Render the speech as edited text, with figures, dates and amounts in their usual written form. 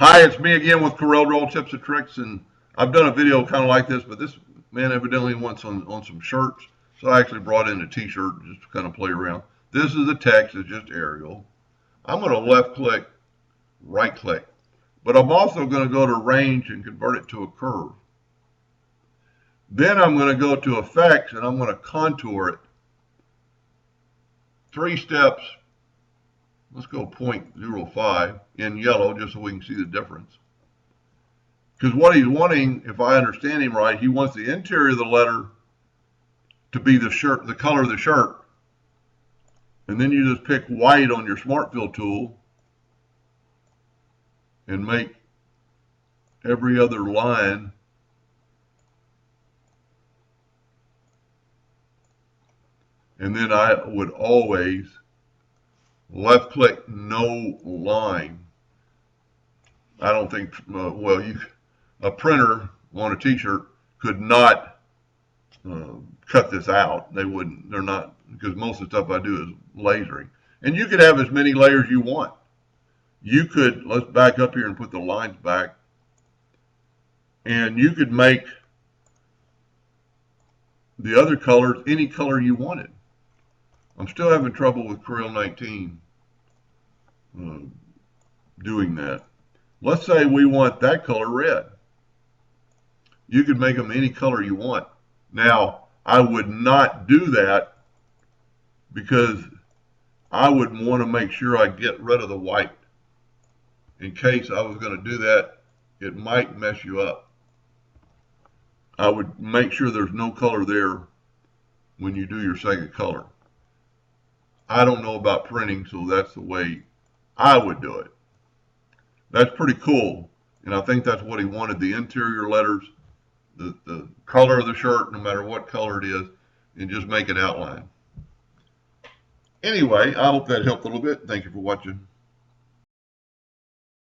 Hi, it's me again with Corel Roll Tips and Tricks, and I've done a video kind of like this, but this man evidently wants on some shirts, so I actually brought in a t-shirt just to kind of play around. This is the text, it's just Arial. I'm going to left click, right click, but I'm also going to go to range and convert it to a curve. Then I'm going to go to effects and I'm going to contour it. 3 steps. Let's go 0.05 in yellow just so we can see the difference. Because what he's wanting, if I understand him right, he wants the interior of the letter to be the color of the shirt. And then you just pick white on your Smart Fill tool and make every other line and then I would always left click no line. I don't think, a printer on a t-shirt could not cut this out. They wouldn't, they're not, because most of the stuff I do is lasering. And you could have as many layers you want. You could, let's back up here and put the lines back. And you could make the other colors any color you wanted. I'm still having trouble with Corel 19 doing that. Let's say we want that color red. You could make them any color you want. Now, I would not do that because I would want to make sure I get rid of the white. In case I was going to do that, it might mess you up. I would make sure there's no color there when you do your second color. I don't know about printing, so that's the way I would do it. That's pretty cool, and I think that's what he wanted, the interior letters, the color of the shirt, no matter what color it is, and just make an outline. Anyway, I hope that helped a little bit. Thank you for watching.